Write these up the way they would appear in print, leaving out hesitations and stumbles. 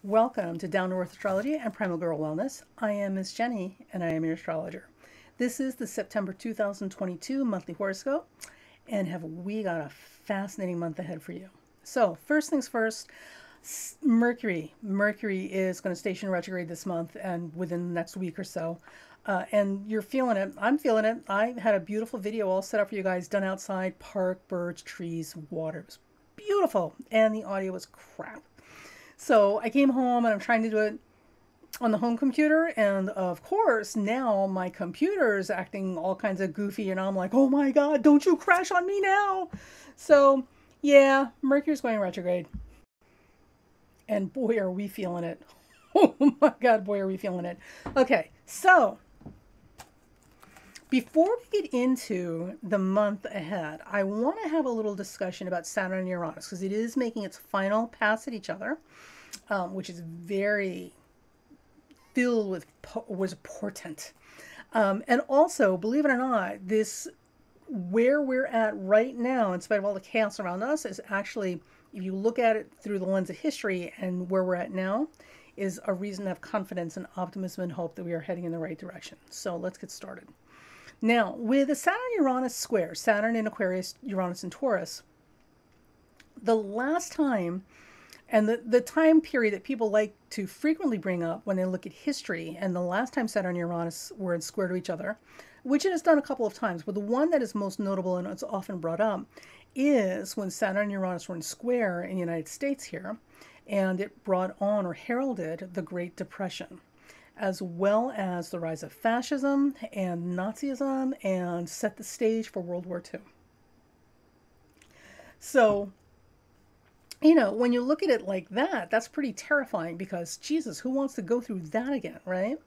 Welcome to Down to Earth Astrology and Primal Girl Wellness. I am Miss Jenny and I am your astrologer. This is the September 2022 monthly horoscope, and have we got a fascinating month ahead for you. So, first things first, Mercury. Mercury is going to station retrograde this month and within the next week or so. And you're feeling it. I'm feeling it. I had a beautiful video all set up for you guys, done outside, park, birds, trees, water. It was beautiful. And the audio was crap. So I came home and I'm trying to do it on the home computer, and of course now my computer is acting all kinds of goofy, and I'm like, oh my god, don't you crash on me now. So yeah, Mercury's going retrograde, and boy are we feeling it. Oh my god, boy are we feeling it. Okay, so before we get into the month ahead, I want to have a little discussion about Saturn and Uranus, because it is making its final pass at each other, which is very filled with was portent. And also, believe it or not, this where we're at right now, in spite of all the chaos around us, is actually, if you look at it through the lens of history and where we're at now, is a reason to have confidence and optimism and hope that we are heading in the right direction. So let's get started. Now, with the Saturn-Uranus square, Saturn in Aquarius, Uranus in Taurus, the last time, and the time period that people like to frequently bring up when they look at history, and the last time Saturn and Uranus were in square to each other, which it has done a couple of times, but the one that is most notable and it's often brought up is when Saturn and Uranus were in square in the United States here, and it brought on or heralded the Great Depression, as well as the rise of fascism and Nazism, and set the stage for World War II. So, you know, when you look at it like that, that's pretty terrifying, because Jesus, who wants to go through that again, right?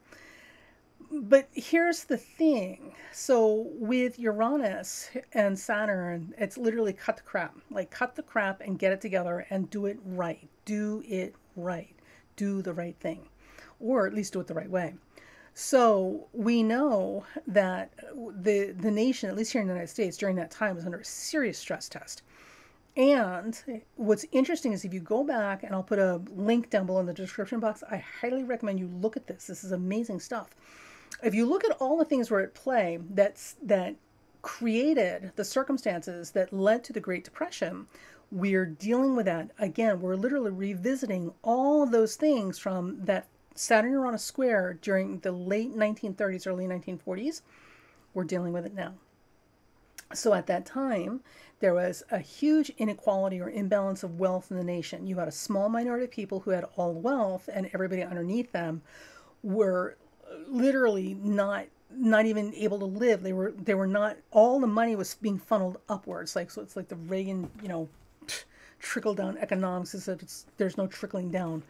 But here's the thing. So with Uranus and Saturn, it's literally cut the crap. Like, cut the crap and get it together and do it right. Do it right. Do the right thing. Or at least do it the right way. So we know that the nation, at least here in the United States, during that time was under a serious stress test. And what's interesting is, if you go back, and I'll put a link down below in the description box, I highly recommend you look at this. This is amazing stuff. If you look at all the things were at play that created the circumstances that led to the Great Depression, we're dealing with that. Again, we're literally revisiting all of those things from that Saturn-Uranus square during the late 1930s, early 1940s. We're dealing with it now. So at that time, there was a huge inequality or imbalance of wealth in the nation. You had a small minority of people who had all the wealth, and everybody underneath them were literally not even able to live. They were not, all the money was being funneled upwards. Like, so it's like the Reagan, trickle down economics, is that there's no trickling down.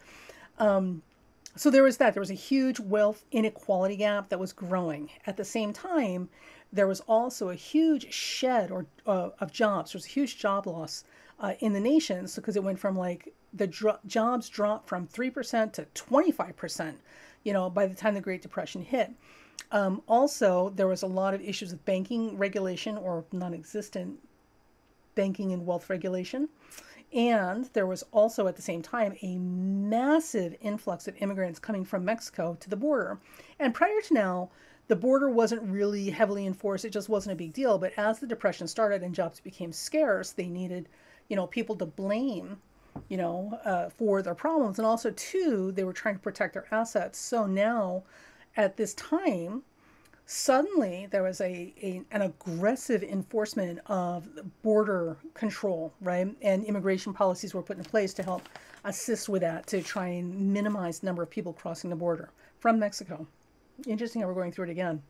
So there was that. There was a huge wealth inequality gap that was growing. At the same time, there was also a huge shed of jobs. There was a huge job loss in the nation, because it went from, like, the jobs dropped from 3% to 25%, by the time the Great Depression hit. Also, there was a lot of issues with banking regulation, or non-existent banking and wealth regulation. And there was also, at the same time, a massive influx of immigrants coming from Mexico to the border. And prior to now, the border wasn't really heavily enforced. It just wasn't a big deal. But as the Depression started and jobs became scarce, they needed, people to blame, for their problems. And also, too, they were trying to protect their assets. So now, at this time, suddenly there was an aggressive enforcement of border control, right? And immigration policies were put in place to help assist with that, to try and minimize the number of people crossing the border from Mexico. Interesting how we're going through it again.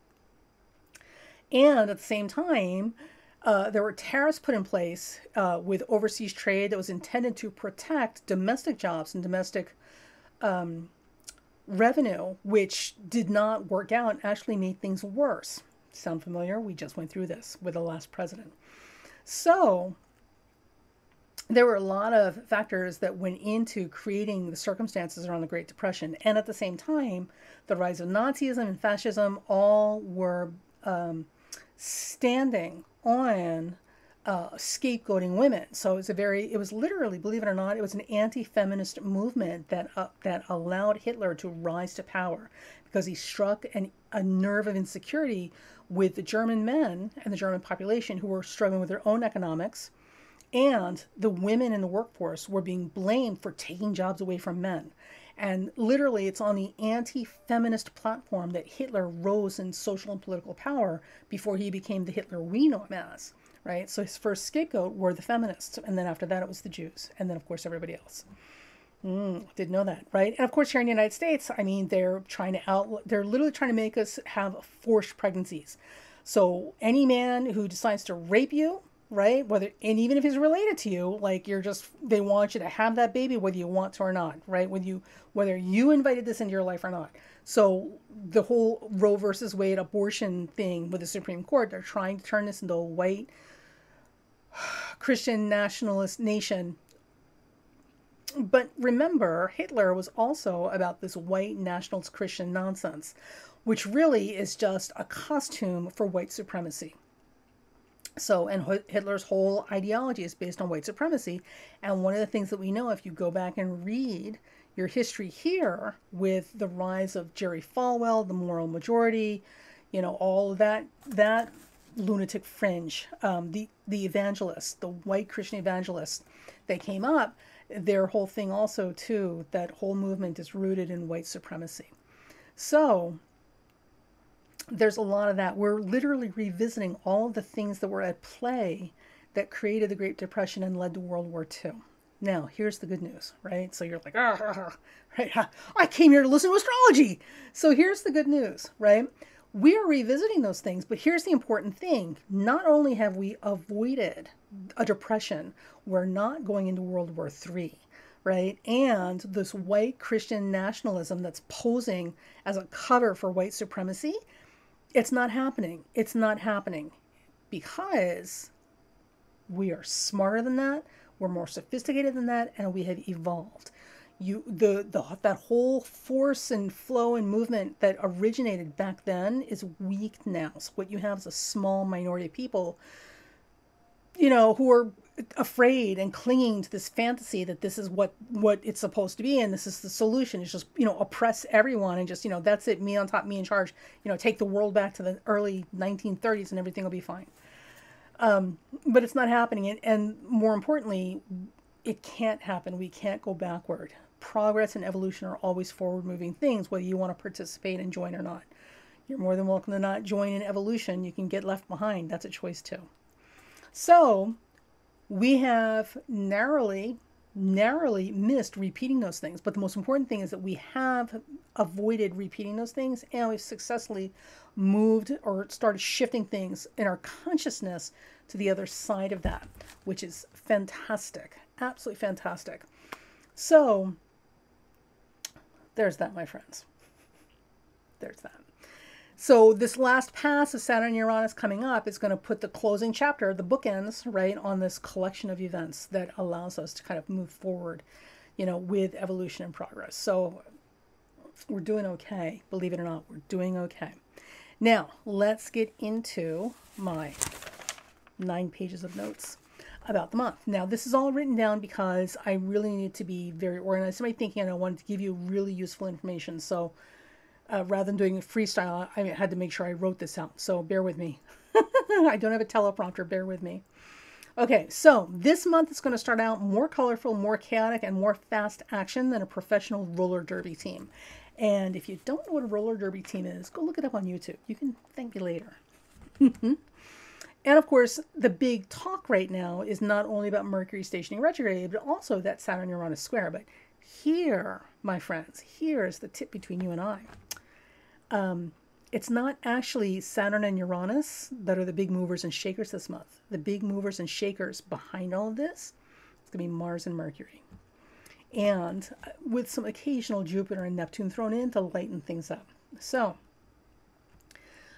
And at the same time, there were tariffs put in place with overseas trade that was intended to protect domestic jobs and domestic revenue, which did not work out and actually made things worse. Sound familiar? We just went through this with the last president. So there were a lot of factors that went into creating the circumstances around the Great Depression. And at the same time, the rise of Nazism and fascism all were standing on scapegoating women. So it was literally, believe it or not, it was an anti-feminist movement that allowed Hitler to rise to power because he struck a nerve of insecurity with the German men and the German population who were struggling with their own economics, and the women in the workforce were being blamed for taking jobs away from men. And literally, it's on the anti-feminist platform that Hitler rose in social and political power before he became the Hitler we know him as, right? So his first scapegoat were the feminists, and then after that it was the Jews, and then of course everybody else. Didn't know that, right? And of course here in the United States, I mean, they're literally trying to make us have forced pregnancies. So any man who decides to rape you, right? And even if he's related to you, like they want you to have that baby whether you want to or not, right? Whether you invited this into your life or not. So the whole Roe versus Wade abortion thing with the Supreme Court, they're trying to turn this into a white Christian nationalist nation. But remember, Hitler was also about this white nationalist Christian nonsense, which really is just a costume for white supremacy. So, and Hitler's whole ideology is based on white supremacy. And one of the things that we know, if you go back and read your history here with the rise of Jerry Falwell, the moral majority, all of that lunatic fringe, the evangelists, the white Christian evangelists, they came up, their whole thing also too, that whole movement is rooted in white supremacy. So there's a lot of that. We're literally revisiting all of the things that were at play that created the Great Depression and led to World War II. Now, here's the good news, right? So you're like, right? I came here to listen to astrology. So here's the good news, right? We are revisiting those things, but here's the important thing. Not only have we avoided a depression, we're not going into World War III, right? And this white Christian nationalism that's posing as a cover for white supremacy, it's not happening. It's not happening because we are smarter than that, we're more sophisticated than that, and we have evolved. That whole force and flow and movement that originated back then is weak now. So what you have is a small minority of people, who are afraid and clinging to this fantasy that this is what it's supposed to be, and this is the solution. It's just, oppress everyone and just, that's it, me on top, me in charge, take the world back to the early 1930s and everything will be fine. But it's not happening. And more importantly, it can't happen. We can't go backward. Progress and evolution are always forward-moving things, whether you want to participate and join or not. You're more than welcome to not join in evolution. You can get left behind. That's a choice too. So we have narrowly missed repeating those things. But the most important thing is that we have avoided repeating those things, and we've successfully moved or started shifting things in our consciousness to the other side of that, which is fantastic. Absolutely fantastic. So there's that, my friends. There's that. So this last pass of Saturn-Uranus coming up is going to put the closing chapter, the bookends, right, on this collection of events that allows us to kind of move forward, with evolution and progress. So we're doing okay. Believe it or not, we're doing okay. Now, let's get into my 9 pages of notes about the month. Now, this is all written down because I really need to be very organized in my thinking, and I wanted to give you really useful information. So rather than doing freestyle, I had to make sure I wrote this out. So bear with me. I don't have a teleprompter. Bear with me. Okay, so this month is going to start out more colorful, more chaotic, and more fast action than a professional roller derby team. And if you don't know what a roller derby team is, go look it up on YouTube. You can thank me later. And of course, the big talk right now is not only about Mercury stationing retrograde, but also that Saturn-Uranus square. But here, my friends, here is the tip between you and I. It's not actually Saturn and Uranus that are the big movers and shakers this month. The big movers and shakers behind all of this, it's going to be Mars and Mercury. And with some occasional Jupiter and Neptune thrown in to lighten things up. So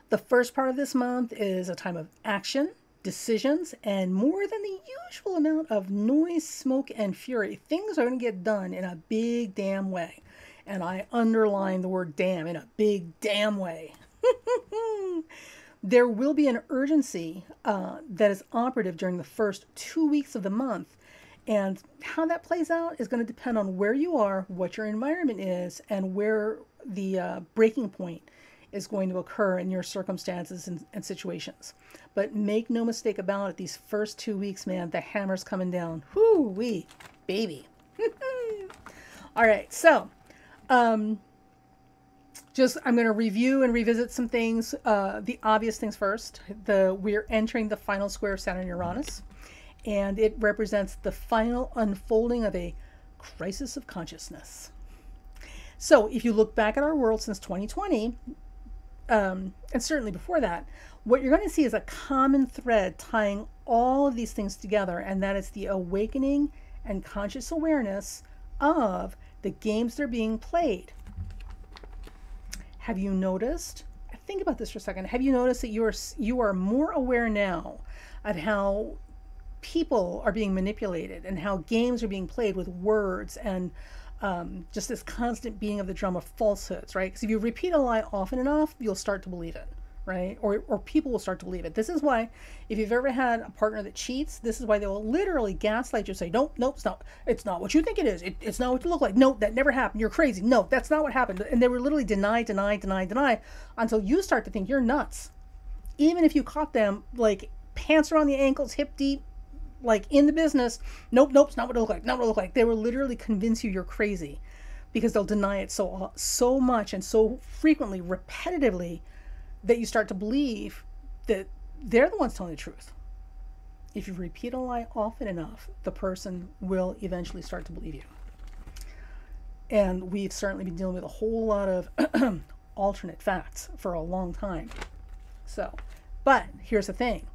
the first part of this month is a time of action, decisions, and more than the usual amount of noise, smoke, and fury. Things are going to get done in a big damn way. And I underline the word damn, in a big damn way. there will be an urgency that is operative during the first 2 weeks of the month. And how that plays out is going to depend on where you are, what your environment is, and where the breaking point is going to occur in your circumstances and situations. But make no mistake about it, these first 2 weeks, man, the hammer's coming down. Whoo-wee, baby. All right, so just I'm going to review and revisit some things. The obvious things first. We're entering the final square of Saturn-Uranus, and it represents the final unfolding of a crisis of consciousness. So if you look back at our world since 2020, and certainly before that, what you're going to see is a common thread tying all of these things together, and that is the awakening and conscious awareness of the games that are being played. Have you noticed? Think about this for a second. Have you noticed that you are more aware now of how people are being manipulated and how games are being played with words and just this constant beating of the drum of falsehoods, right? Because if you repeat a lie often enough, you'll start to believe it, right? Or people will start to believe it. This is why, if you've ever had a partner that cheats, this is why they will literally gaslight you, say, nope, it's not what you think it is. It's not what you look like. No, that never happened. You're crazy. No, that's not what happened. And they will literally deny until you start to think you're nuts. Even if you caught them like pants around the ankles, hip deep, like in the business, nope, it's not what it looked like, not what it looked like. They will literally convince you you're crazy because they'll deny it so much and so frequently, repetitively, that you start to believe that they're the ones telling the truth. If you repeat a lie often enough, the person will eventually start to believe you. And we've certainly been dealing with a whole lot of alternate facts for a long time. So, but here's the thing.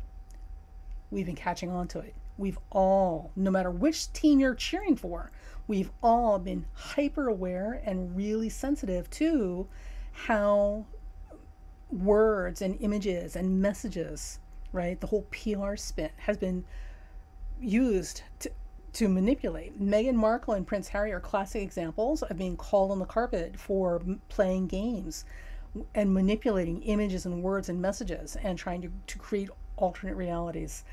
We've been catching on to it. We've all, no matter which team you're cheering for, we've all been hyper aware and really sensitive to how words and images and messages, right? The whole PR spin has been used to manipulate. Meghan Markle and Prince Harry are classic examples of being called on the carpet for playing games and manipulating images and words and messages and trying to create alternate realities,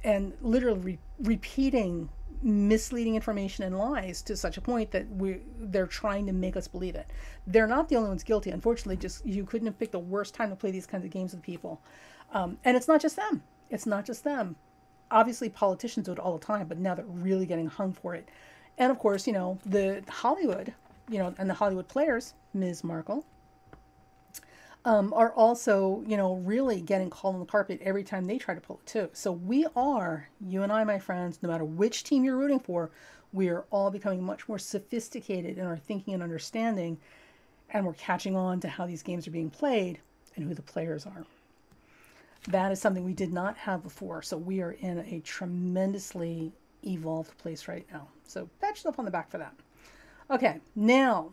and literally repeating misleading information and lies to such a point that they're trying to make us believe it. They're not the only ones guilty. Unfortunately, just you couldn't have picked the worst time to play these kinds of games with people. And it's not just them. It's not just them. Obviously, politicians do it all the time, but now they're really getting hung for it. And of course, the Hollywood, and the Hollywood players, Ms. Markle, are also, really getting called on the carpet every time they try to pull it too. So you and I, my friends, no matter which team you're rooting for, we are all becoming much more sophisticated in our thinking and understanding, and we're catching on to how these games are being played and who the players are. That is something we did not have before. So we are in a tremendously evolved place right now. So pat yourself on the back for that. Okay, now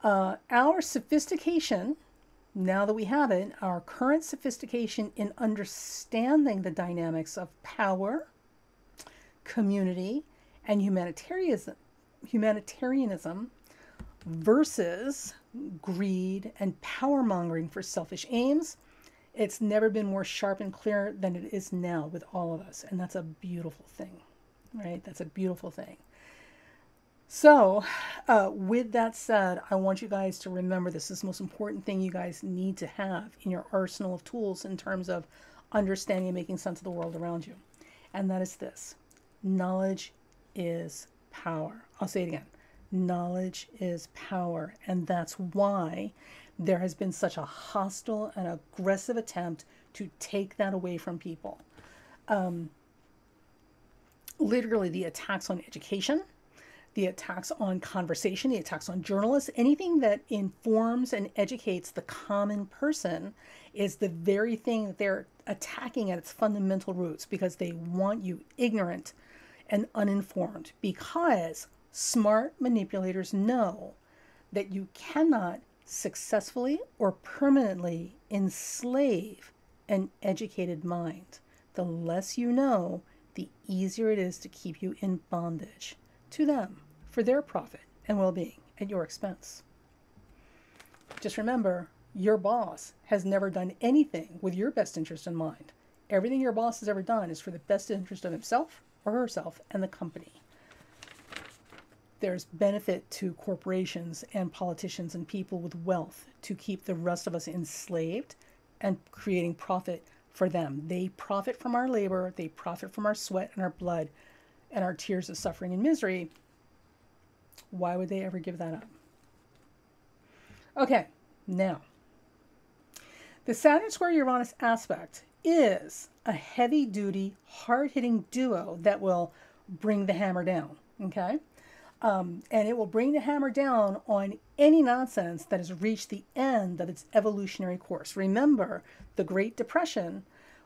our sophistication, now that we have it, our current sophistication in understanding the dynamics of power, community, and humanitarianism versus greed and power-mongering for selfish aims, it's never been more sharp and clear than it is now with all of us. And that's a beautiful thing, right? That's a beautiful thing. So with that said, I want you guys to remember this is the most important thing you guys need to have in your arsenal of tools in terms of understanding and making sense of the world around you. And that is this. Knowledge is power. I'll say it again. Knowledge is power. And that's why there has been such a hostile and aggressive attempt to take that away from people. Literally the attacks on education, the attacks on conversation, the attacks on journalists, anything that informs and educates the common person is the very thing that they're attacking at its fundamental roots, because they want you ignorant and uninformed, because smart manipulators know that you cannot successfully or permanently enslave an educated mind. The less you know, the easier it is to keep you in bondage to them for their profit and well-being at your expense. Just remember, Your boss has never done anything with your best interest in mind. Everything your boss has ever done is for the best interest of himself or herself and the company. There's benefit to corporations and politicians and people with wealth to keep the rest of us enslaved and creating profit for them. They profit from our labor, they profit from our sweat and our blood and our tears of suffering and misery. Why would they ever give that up? Okay, now, the Saturn square Uranus aspect is a heavy-duty, hard-hitting duo that will bring the hammer down, okay? And it will bring the hammer down on any nonsense that has reached the end of its evolutionary course. Remember, the Great Depression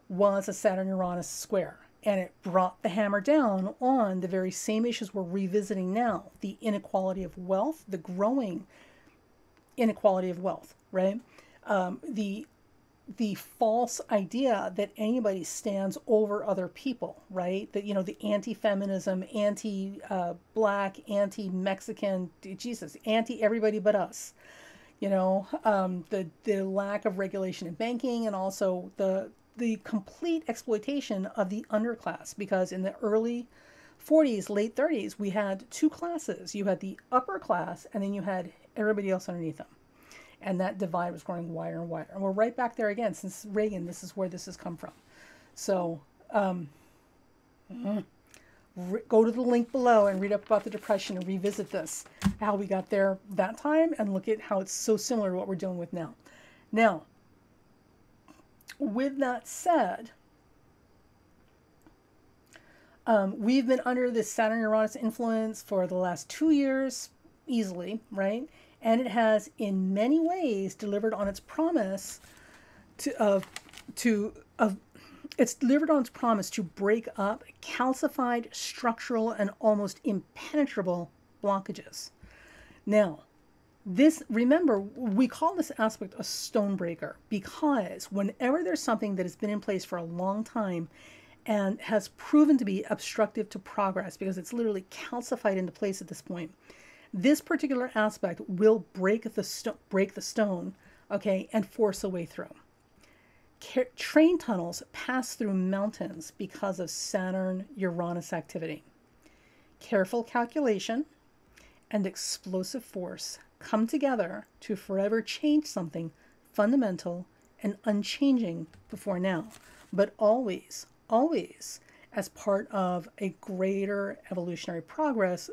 was a Saturn-Uranus square, and it brought the hammer down on the very same issues we're revisiting now, the inequality of wealth, the growing inequality of wealth, right? The false idea that anybody stands over other people, right? That, you know, the anti-feminism, anti-black, anti-Mexican, Jesus, anti-everybody but us, you know, the lack of regulation in banking, and also the complete exploitation of the underclass, because in the early 40s, late 30s, we had two classes. You had the upper class, and then you had everybody else underneath them. And that divide was growing wider and wider. And we're right back there again. Since Reagan, this is where this has come from. So go to the link below and read up about the Depression and revisit this, how we got there that time, and look at how it's so similar to what we're dealing with now. Now, with that said, we've been under this Saturn-Uranus influence for the last 2 years, easily, right? And it has, in many ways, delivered on its promise it's delivered on its promise to break up calcified, structural, and almost impenetrable blockages. Now, remember, we call this aspect a stonebreaker, because whenever there's something that has been in place for a long time and has proven to be obstructive to progress, because it's literally calcified into place at this point, this particular aspect will break the stone, okay, and force a way through. Train tunnels pass through mountains because of Saturn-Uranus activity. Careful calculation and explosive force come together to forever change something fundamental and unchanging before now, but always, always as part of a greater evolutionary process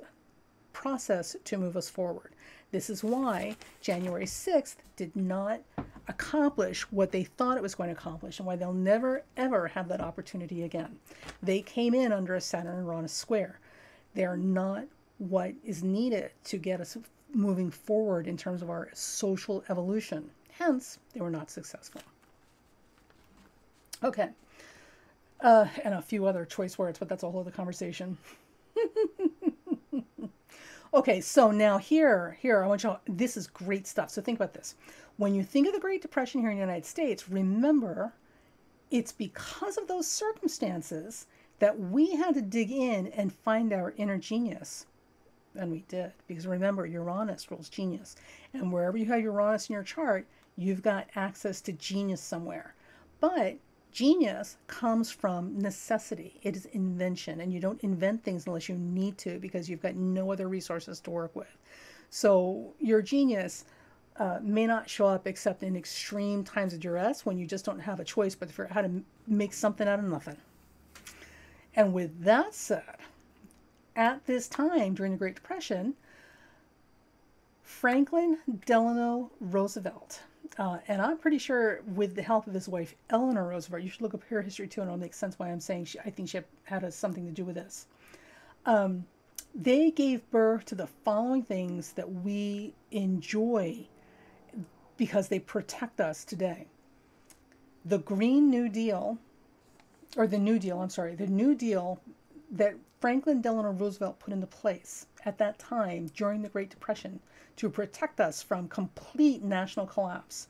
to move us forward. This is why January 6th did not accomplish what they thought it was going to accomplish, and why they'll never ever have that opportunity again. They came in under a Saturn-Uranus square. They're not what is needed to get us moving forward in terms of our social evolution. Hence, they were not successful. Okay. And a few other choice words, but that's a whole other conversation. Okay, so now here, I want you to, this is great stuff. So think about this. When you think of the Great Depression here in the United States, remember, it's because of those circumstances that we had to dig in and find our inner genius. And we did, because remember, Uranus rules genius. And wherever you have Uranus in your chart, you've got access to genius somewhere. But genius comes from necessity. It is invention, and you don't invent things unless you need to, because you've got no other resources to work with. So your genius may not show up except in extreme times of duress, when you just don't have a choice but to figure out how to make something out of nothing. And with that said, at this time during the Great Depression, Franklin Delano Roosevelt, and I'm pretty sure with the help of his wife, Eleanor Roosevelt, you should look up her history too, and it'll make sense why I'm saying I think she had something to do with this. They gave birth to the following things that we enjoy because they protect us today. The Green New Deal, or the New Deal, I'm sorry, the New Deal that Franklin Delano Roosevelt put into place at that time during the Great Depression to protect us from complete national collapse,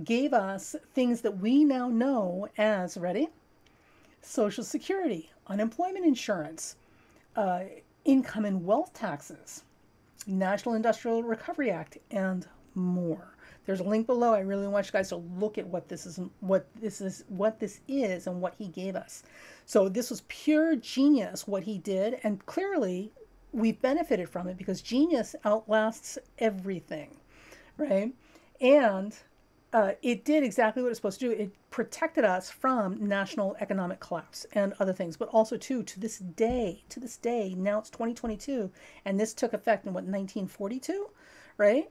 gave us things that we now know as, ready? Social Security, unemployment insurance, income and wealth taxes, National Industrial Recovery Act, and more. There's a link below. I really want you guys to look at what this is, and what he gave us. So this was pure genius, what he did, and clearly we've benefited from it because genius outlasts everything, right? And it did exactly what it's supposed to do. It protected us from national economic collapse and other things, but also too, to this day, now it's 2022, and this took effect in what, 1942, right?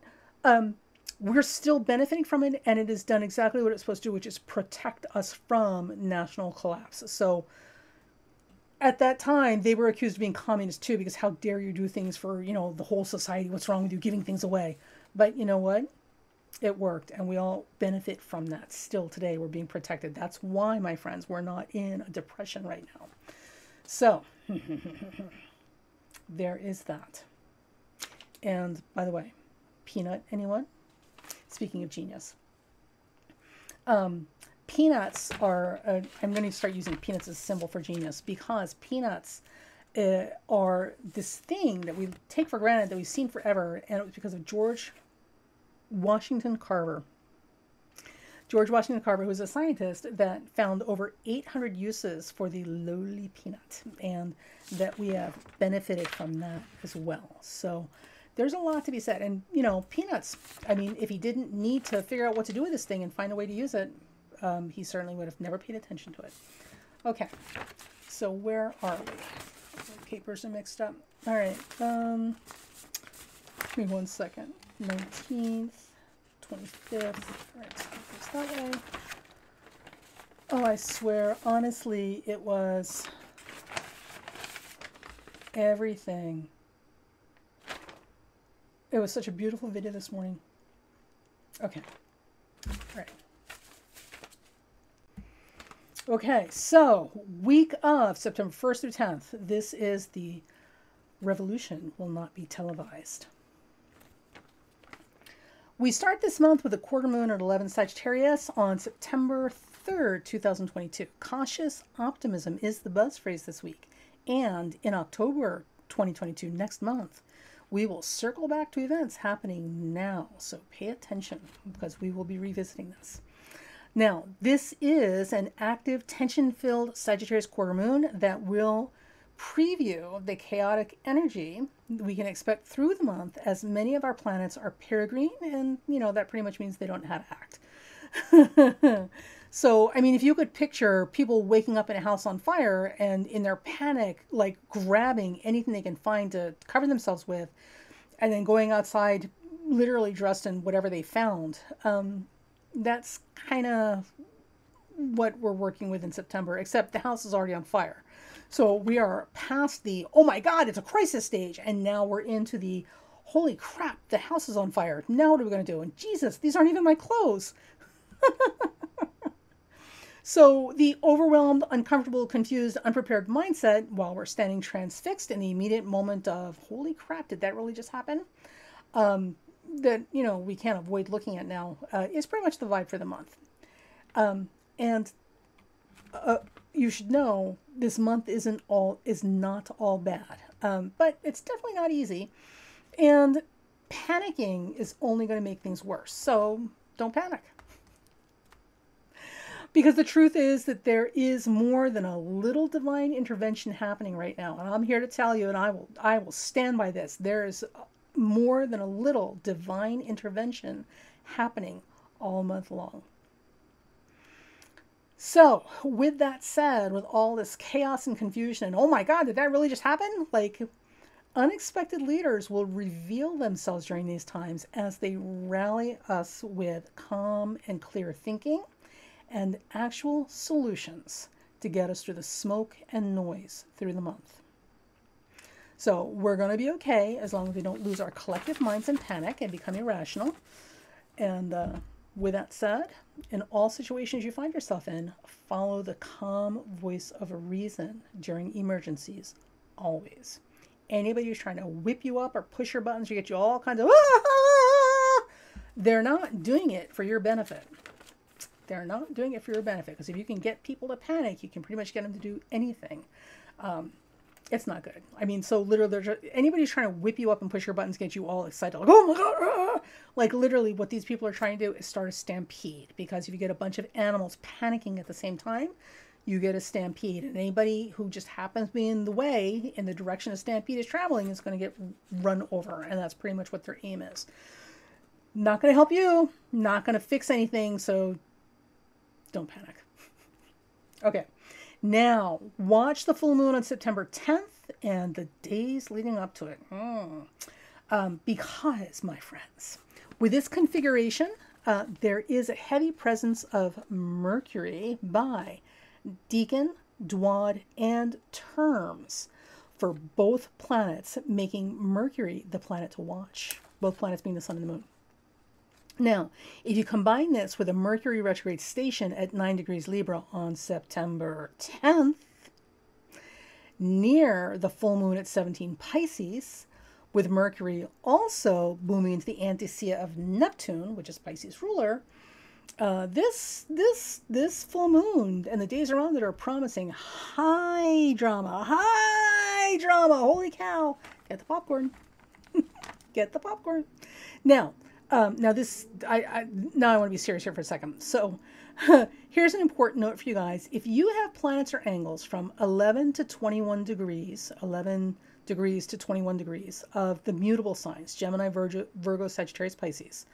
We're still benefiting from it, and it has done exactly what it's supposed to do, which is protect us from national collapse. So at that time, they were accused of being communist too, because how dare you do things for, the whole society? What's wrong with you giving things away? But you know what? It worked, and we all benefit from that. Still today, we're being protected. That's why, my friends, we're not in a depression right now. So there is that. And by the way, peanut, anyone? Speaking of genius. Peanuts are, I'm going to start using peanuts as a symbol for genius, because peanuts are this thing that we take for granted, that we've seen forever, and it was because of George Washington Carver. George Washington Carver was a scientist that found over 800 uses for the lowly peanut, and that we have benefited from that as well. So there's a lot to be said. And, peanuts, I mean, if he didn't need to figure out what to do with this thing and find a way to use it, he certainly would have never paid attention to it. Okay, so where are we? The papers are mixed up. All right, give me 1 second. 19th, 25th. All right, so it goes that way. Oh, I swear, honestly, it was everything. It was such a beautiful video this morning. Okay. All right. Okay, so week of September 1st through 10th, this is the revolution will not be televised. We start this month with a quarter moon at 11 Sagittarius on September 3rd, 2022. Cautious optimism is the buzz phrase this week. And in October 2022, next month, we will circle back to events happening now. So pay attention, because we will be revisiting this. Now, this is an active, tension-filled Sagittarius quarter moon that will preview the chaotic energy we can expect through the month, as many of our planets are peregrine, and that pretty much means they don't know how to act. So, I mean, if you could picture people waking up in a house on fire and in their panic, like grabbing anything they can find to cover themselves with, and then going outside literally dressed in whatever they found, that's kind of what we're working with in September, except the house is already on fire. So we are past the, oh my God, it's a crisis stage. And now we're into the, holy crap, the house is on fire. Now what are we going to do? And Jesus, these aren't even my clothes. So the overwhelmed, uncomfortable, confused, unprepared mindset, while we're standing transfixed in the immediate moment of, holy crap, did that really just happen? That, we can't avoid looking at now, is pretty much the vibe for the month. And you should know this month is not all bad, but it's definitely not easy, and panicking is only going to make things worse. So don't panic, because the truth is that there is more than a little divine intervention happening right now, and I'm here to tell you, and I will stand by this. There is more than a little divine intervention happening all month long. So, with that said, with all this chaos and confusion, and oh my God, did that really just happen? Like, unexpected leaders will reveal themselves during these times as they rally us with calm and clear thinking and actual solutions to get us through the smoke and noise through the month. So, we're going to be okay as long as we don't lose our collective minds in panic and become irrational. And with that said, in all situations you find yourself in, follow the calm voice of reason during emergencies, always. Anybody who's trying to whip you up or push your buttons or get you all kinds of, they're not doing it for your benefit. They're not doing it for your benefit, because if you can get people to panic, you can pretty much get them to do anything. It's not good. I mean, so literally, anybody's trying to whip you up and push your buttons, get you all excited, like, oh my God. Like literally what these people are trying to do is start a stampede, because if you get a bunch of animals panicking at the same time, you get a stampede. And anybody who just happens to be in the way, in the direction a stampede is traveling, is going to get run over. And that's pretty much what their aim is. Not going to help you, not going to fix anything. So don't panic. Okay. Now, watch the full moon on September 10th and the days leading up to it. Because, my friends, with this configuration, there is a heavy presence of Mercury by Deacon, Dwad, and Terms for both planets, making Mercury the planet to watch. Both planets being the sun and the moon. Now, if you combine this with a Mercury retrograde station at 9 degrees Libra on September 10th, near the full moon at 17 Pisces, with Mercury also booming into the antisia of Neptune, which is Pisces ruler, this full moon and the days around it are promising high drama. High drama! Holy cow! Get the popcorn. Get the popcorn. Now, now I want to be serious here for a second. So here's an important note for you guys. If you have planets or angles from 11 to 21 degrees, 11 degrees to 21 degrees of the mutable signs, Gemini, Virgo, Sagittarius, Pisces,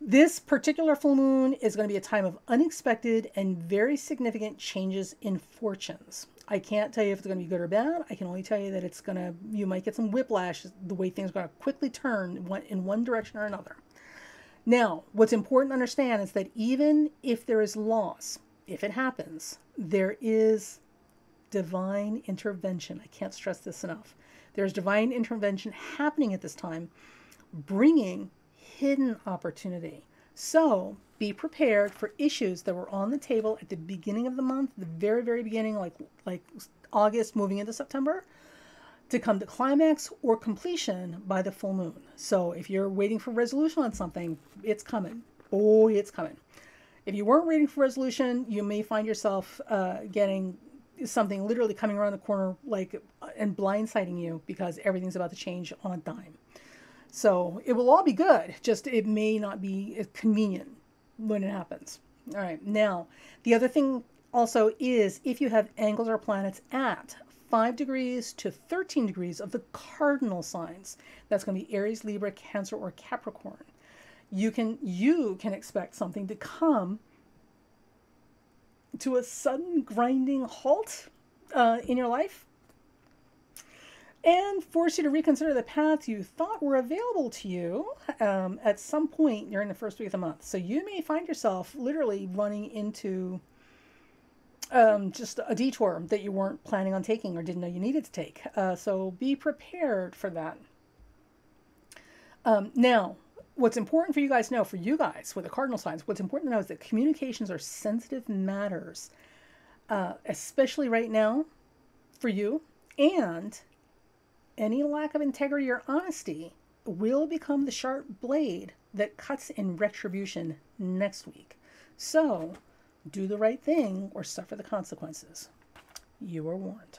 this particular full moon is going to be a time of unexpected and very significant changes in fortunes. I can't tell you if it's going to be good or bad. I can only tell you that you might get some whiplash, the way things are going to quickly turn in one direction or another. Now, what's important to understand is that even if there is loss, if it happens, there is divine intervention. I can't stress this enough. There's divine intervention happening at this time, bringing hidden opportunity. So be prepared for issues that were on the table at the beginning of the month, the very, very beginning, like August moving into September, to come to climax or completion by the full moon. So if you're waiting for resolution on something, it's coming. Boy, it's coming. If you weren't waiting for resolution, you may find yourself getting something literally coming around the corner, and blindsiding you, because everything's about to change on a dime. So it will all be good, just it may not be convenient when it happens. All right, now, the other thing also is if you have angles or planets at 5 degrees to 13 degrees of the cardinal signs, that's going to be Aries, Libra, Cancer, or Capricorn, you can expect something to come to a sudden grinding halt in your life, and force you to reconsider the paths you thought were available to you at some point during the first week of the month. So you may find yourself literally running into just a detour that you weren't planning on taking or didn't know you needed to take. So be prepared for that. Now, what's important for you guys to know, for you guys with the cardinal signs, what's important to know is that communications are sensitive matters, especially right now for you, and any lack of integrity or honesty will become the sharp blade that cuts in retribution next week. So do the right thing or suffer the consequences. You are warned.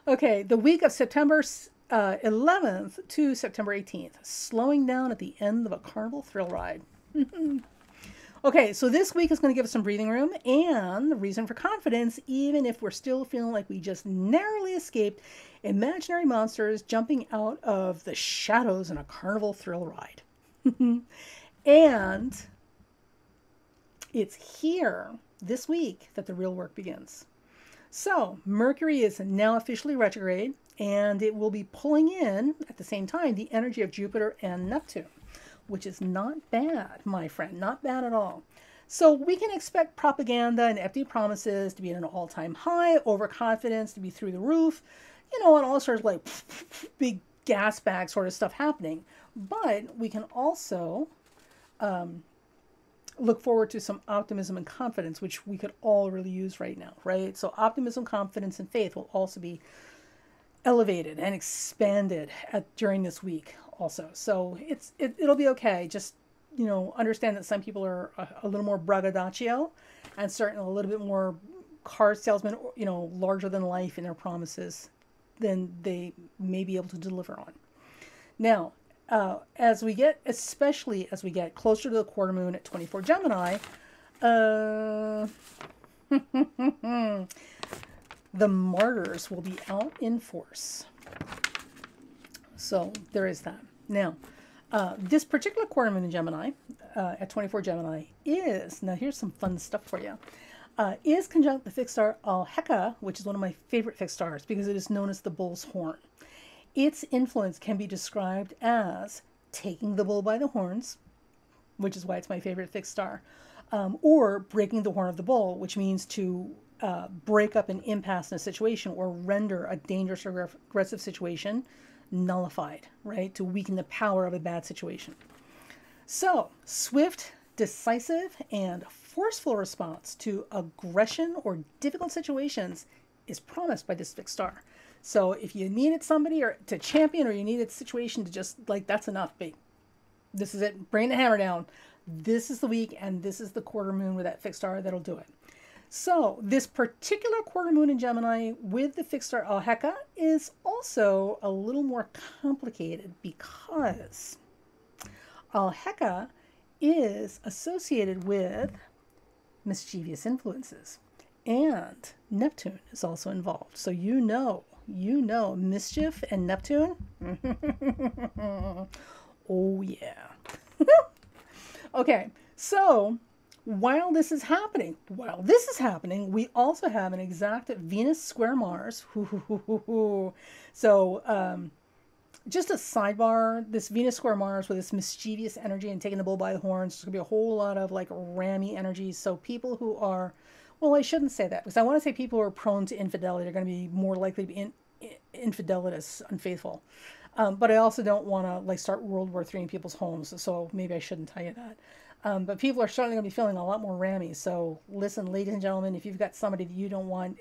Okay, the week of September 11th to September 18th, slowing down at the end of a carnival thrill ride. Okay, so this week is going to give us some breathing room and the reason for confidence, even if we're still feeling like we just narrowly escaped imaginary monsters jumping out of the shadows in a carnival thrill ride. And it's here this week that the real work begins. So Mercury is now officially retrograde, and it will be pulling in at the same time the energy of Jupiter and Neptune, which is not bad, my friend, not bad at all. So we can expect propaganda and empty promises to be at an all-time high, overconfidence to be through the roof, and all sorts of big gas bag sort of stuff happening. But we can also look forward to some optimism and confidence, which we could all really use right now, right? So optimism, confidence, and faith will also be elevated and expanded during this week also. So it'll be okay. Just, understand that some people are a little more braggadocio and certainly a little bit more car salesmen, larger than life in their promises than they may be able to deliver on. Now, especially as we get closer to the quarter moon at 24 Gemini, the martyrs will be out in force. So there is that. Now, this particular quarter moon in Gemini, at 24 Gemini, now here's some fun stuff for you, is conjunct the fixed star Alheka, which is one of my favorite fixed stars because it is known as the bull's horn. Its influence can be described as taking the bull by the horns, which is why it's my favorite fixed star, or breaking the horn of the bull, which means to break up an impasse in a situation or render a dangerous or aggressive situation nullified, right? To weaken the power of a bad situation. So, swift, decisive, and forceful response to aggression or difficult situations is promised by this fixed star. So if you needed somebody or to champion, or you needed a situation to just that's enough, babe. This is it. Bring the hammer down. This is the week, and this is the quarter moon with that fixed star that'll do it. So this particular quarter moon in Gemini with the fixed star Alheka is also a little more complicated because Alheka is associated with mischievous influences, and Neptune is also involved. So mischief and Neptune. Oh yeah. Okay, so while this is happening, we also have an exact Venus square Mars. So just a sidebar, this Venus square Mars with this mischievous energy and taking the bull by the horns, there's going to be a whole lot of rammy energies. So people who are, well, I shouldn't say that because I want to say people who are prone to infidelity are going to be more likely to be infidelitous, unfaithful. But I also don't want to start World War III in people's homes. So maybe I shouldn't tell you that. But people are certainly going to be feeling a lot more rammy. So listen, ladies and gentlemen, if you've got somebody that you don't want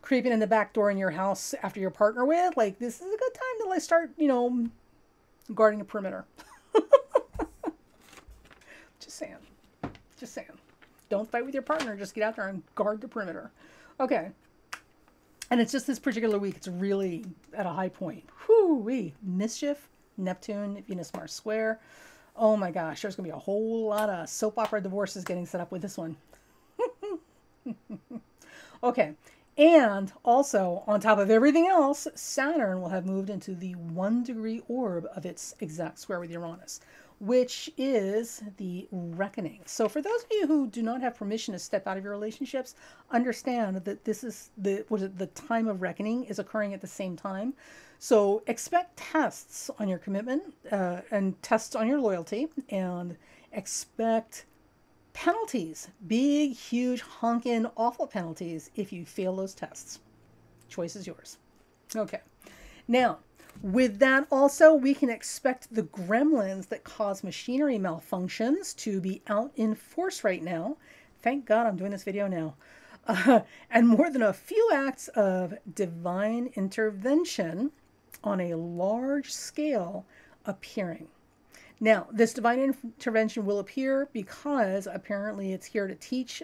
creeping in the back door in your house after your partner with, this is a good time to start, guarding the perimeter. Just saying. Don't fight with your partner. Just get out there and guard the perimeter. Okay. And it's just this particular week, it's really at a high point. Whoo-wee. Mischief, Neptune, Venus, Mars square. Oh my gosh, there's going to be a whole lot of soap opera divorces getting set up with this one. Okay. And also, on top of everything else, Saturn will have moved into the 1-degree orb of its exact square with Uranus, which is the reckoning. So for those of you who do not have permission to step out of your relationships, understand that this is the time of reckoning is occurring at the same time. So expect tests on your commitment and tests on your loyalty, and expect penalties, big, huge, honkin', awful penalties if you fail those tests. Choice is yours. Okay. Now, with that also, we can expect the gremlins that cause machinery malfunctions to be out in force right now. Thank God I'm doing this video now. And more than a few acts of divine intervention on a large scale appearing. Now, this divine intervention will appear because apparently it's here to teach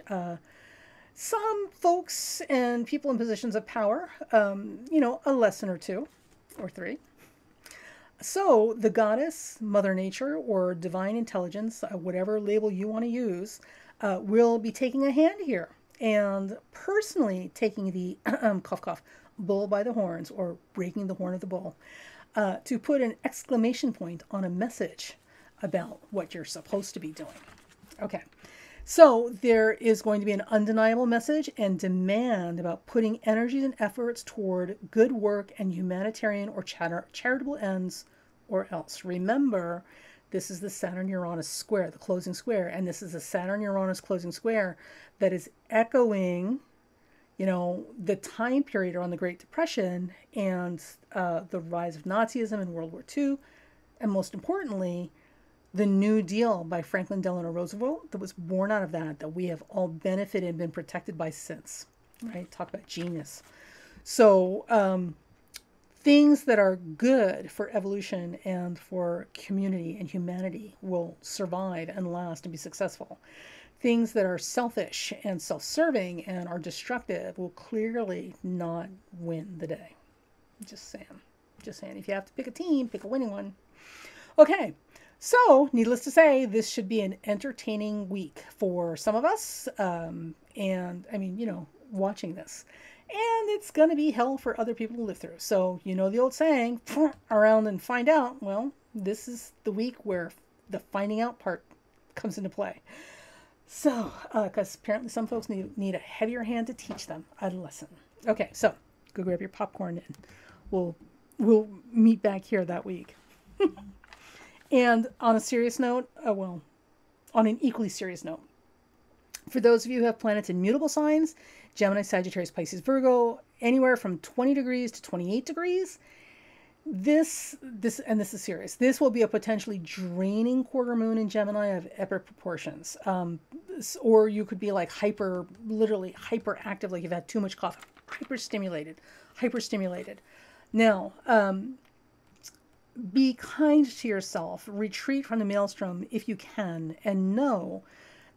some folks and people in positions of power, a lesson or two or three. So the goddess, Mother Nature, or divine intelligence, whatever label you want to use, will be taking a hand here and personally taking the cough, cough, bull by the horns, or breaking the horn of the bull, to put an exclamation point on a message about what you're supposed to be doing. Okay. So there is going to be an undeniable message and demand about putting energies and efforts toward good work and humanitarian or charitable ends, or else. Remember, this is the Saturn-Uranus square, the closing square, and this is a Saturn-Uranus closing square that is echoing, the time period around the Great Depression and the rise of Nazism in World War II, and most importantly, the New Deal by Franklin Delano Roosevelt that was born out of that we have all benefited and been protected by since, right? Talk about genius. So things that are good for evolution and for community and humanity will survive and last and be successful. things that are selfish and self-serving and are destructive will clearly not win the day. Just saying. Just saying. If you have to pick a team, pick a winning one. Okay. So, needless to say, this should be an entertaining week for some of us. And I mean, watching this. And it's going to be hell for other people to live through. So, the old saying, around and find out. Well, this is the week where the finding out part comes into play. So, because apparently some folks need a heavier hand to teach them a lesson. Okay, so go grab your popcorn and we'll meet back here that week. And on a serious note, on an equally serious note, for those of you who have planets in mutable signs, Gemini, Sagittarius, Pisces, Virgo, anywhere from 20 degrees to 28 degrees, this is serious. This will be a potentially draining quarter moon in Gemini of epic proportions. Or you could be like literally hyperactive, like you've had too much coffee, hyperstimulated. Now, be kind to yourself, retreat from the maelstrom if you can, and know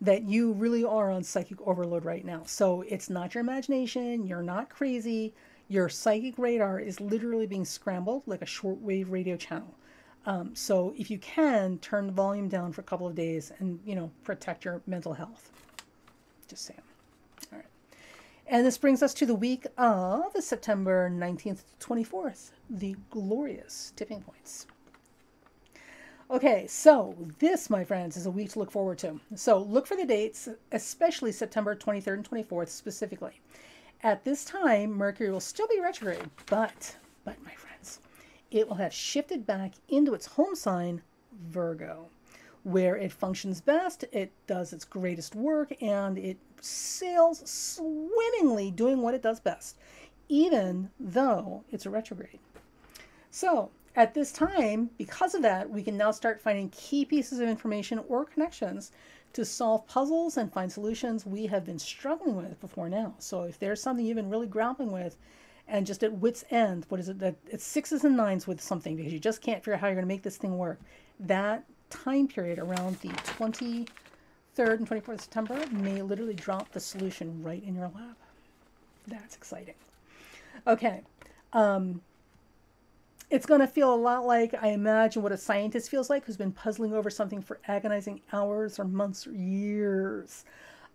that you really are on psychic overload right now. So it's not your imagination, you're not crazy, your psychic radar is literally being scrambled like a shortwave radio channel. So if you can, turn the volume down for a couple of days and, protect your mental health. Just saying. All right. And this brings us to the week of September 19th to 24th, the glorious tipping points. Okay, so this, my friends, is a week to look forward to. So look for the dates, especially September 23rd and 24th specifically. At this time, Mercury will still be retrograde, but my friends, it will have shifted back into its home sign, Virgo, where it functions best, it does its greatest work, and it sails swimmingly doing what it does best, even though it's a retrograde. So at this time, because of that, we can now start finding key pieces of information or connections to solve puzzles and find solutions we have been struggling with before now. So if there's something you've been really grappling with and just at wit's end, what is it, that it's 6s and 9s with something because you just can't figure out how you're going to make this thing work, that time period around the 23rd and 24th of September may literally drop the solution right in your lap. That's exciting. Okay. It's going to feel a lot like, I imagine, what a scientist feels like who's been puzzling over something for agonizing hours or months or years,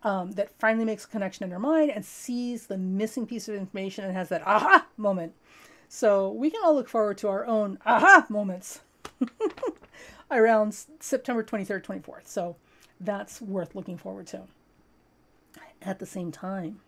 that finally makes a connection in their mind and sees the missing piece of information and has that aha moment. So we can all look forward to our own aha moments around September 23rd, 24th. So that's worth looking forward to. At the same time,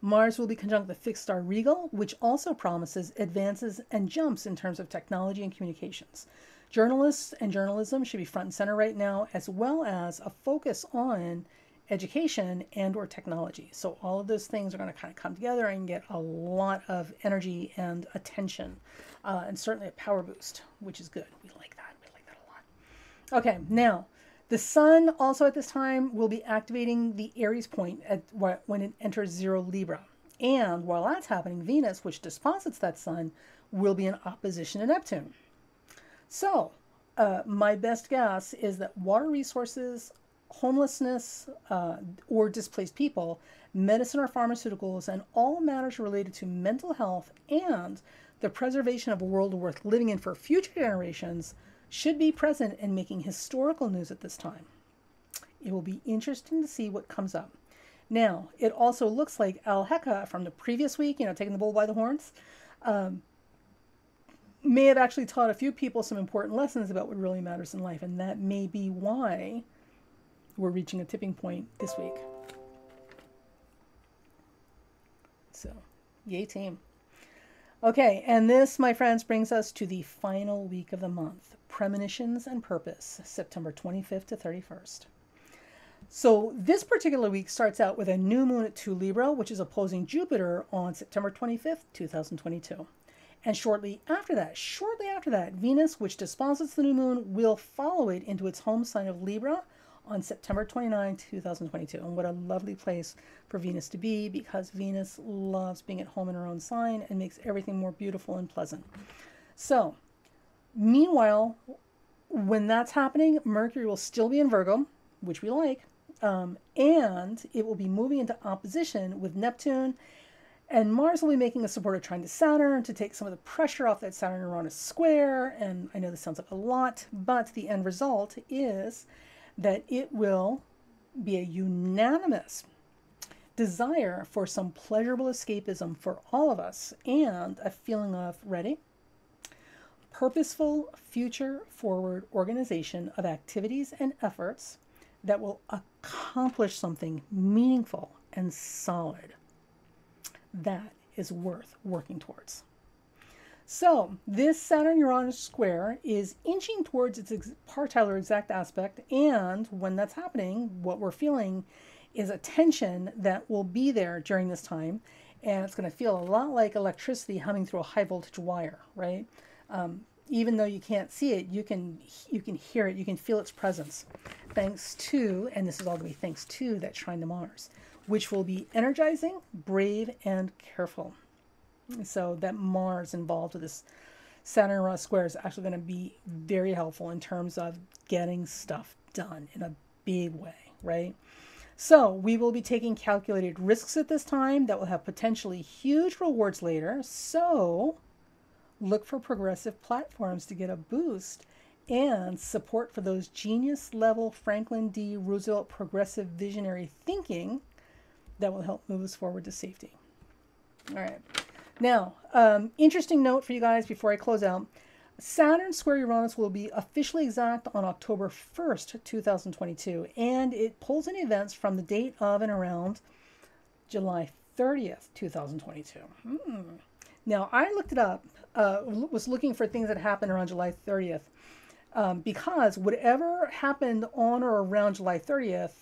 Mars will be conjunct the fixed star Regal, which also promises advances and jumps in terms of technology and communications. Journalists and journalism should be front and center right now, as well as a focus on education and or technology. So all of those things are going to kind of come together and get a lot of energy and attention, and certainly a power boost, which is good. We like that. We like that a lot. Okay, now, the sun also at this time will be activating the Aries point when it enters 0 Libra. And while that's happening, Venus, which disposits that sun, will be in opposition to Neptune. So my best guess is that water resources, homelessness, or displaced people, medicine or pharmaceuticals, and all matters related to mental health and the preservation of a world worth living in for future generations should be present in making historical news at this time. It will be interesting to see what comes up. Now, it also looks like Al-Heka from the previous week, taking the bull by the horns, may have actually taught a few people some important lessons about what really matters in life, and that may be why we're reaching a tipping point this week. So, yay team. Okay, and this, my friends, brings us to the final week of the month, Premonitions and Purpose, September 25th to 31st. So this particular week starts out with a new moon at 2 Libra, which is opposing Jupiter on September 25th, 2022. And shortly after that, Venus, which disposits the new moon, will follow it into its home sign of Libra on September 29, 2022. And what a lovely place for Venus to be, because Venus loves being at home in her own sign and makes everything more beautiful and pleasant. So, meanwhile, when that's happening, Mercury will still be in Virgo, which we like, And it will be moving into opposition with Neptune. And Mars will be making a supportive trine to Saturn to take some of the pressure off that Saturn-Uranus square. And I know this sounds like a lot, but the end result is that it will be a unanimous desire for some pleasurable escapism for all of us and a feeling of, ready? Purposeful, future-forward organization of activities and efforts that will accomplish something meaningful and solid. That is worth working towards. So this Saturn-Uranus square is inching towards its partial exact aspect, and when that's happening, what we're feeling is a tension that will be there during this time, and it's going to feel a lot like electricity humming through a high voltage wire, right? Even though you can't see it, you can hear it, you can feel its presence, thanks to, and this is all going to be thanks to, that trine to Mars, which will be energizing, brave, and careful. So that Mars involved with this Saturn-Uranus square is actually going to be very helpful in terms of getting stuff done in a big way, right? So we will be taking calculated risks at this time that will have potentially huge rewards later. So look for progressive platforms to get a boost and support for those genius level Franklin D. Roosevelt progressive visionary thinking that will help move us forward to safety. All right. Now, interesting note for you guys before I close out. Saturn square Uranus will be officially exact on October 1st, 2022, and it pulls in events from the date of and around July 30th, 2022. Now, I looked it up, was looking for things that happened around July 30th, because whatever happened on or around July 30th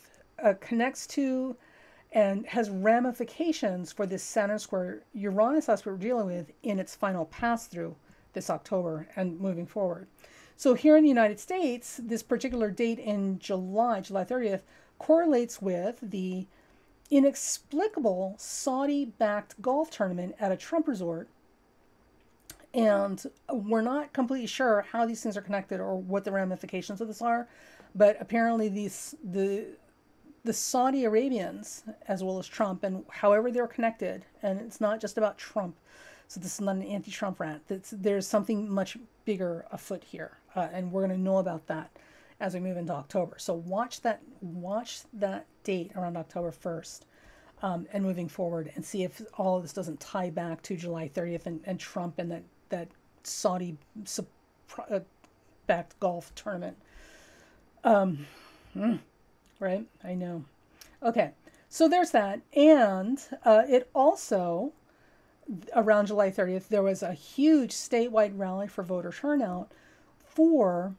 connects to and has ramifications for this Saturn square Uranus aspect we're dealing with in its final pass through this October and moving forward. So here in the United States, this particular date in July 30th, correlates with the inexplicable Saudi-backed golf tournament at a Trump resort. And we're not completely sure how these things are connected or what the ramifications of this are, but apparently the Saudi Arabians, as well as Trump, and however they're connected, and it's not just about Trump, so this is not an anti-Trump rant, there's something much bigger afoot here, and we're going to know about that as we move into October. So watch that date around October 1st, and moving forward, and see if all of this doesn't tie back to July 30th and Trump and that Saudi-backed golf tournament. Right? I know. Okay. So there's that. And it also, around July 30th, there was a huge statewide rally for voter turnout for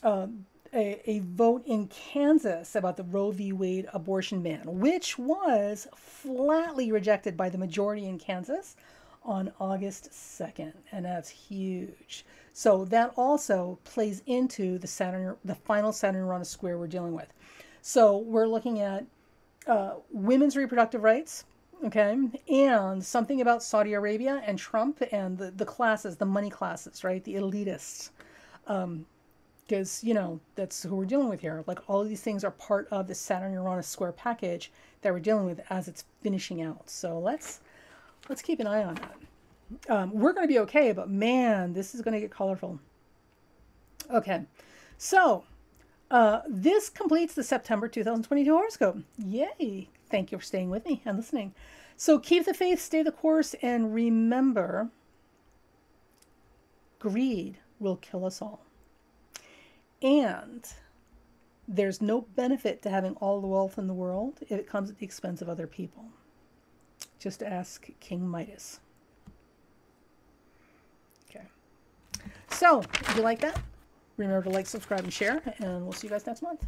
a vote in Kansas about the Roe v. Wade abortion ban, which was flatly rejected by the majority in Kansas on August 2nd. And that's huge. So that also plays into the final Saturn-Uranus square we're dealing with. So we're looking at women's reproductive rights, okay, and something about Saudi Arabia and Trump and the classes, the money classes, right, the elitists, because, you know, that's who we're dealing with here. Like, all of these things are part of the Saturn-Uranus square package that we're dealing with as it's finishing out. So let's keep an eye on that. We're going to be okay, but man, this is going to get colorful. Okay, so this completes the September 2022 horoscope. Yay! Thank you for staying with me and listening. So keep the faith, stay the course, and remember, greed will kill us all. And there's no benefit to having all the wealth in the world if it comes at the expense of other people. Just ask King Midas. Okay. So, if you like that, remember to like, subscribe, and share, and we'll see you guys next month.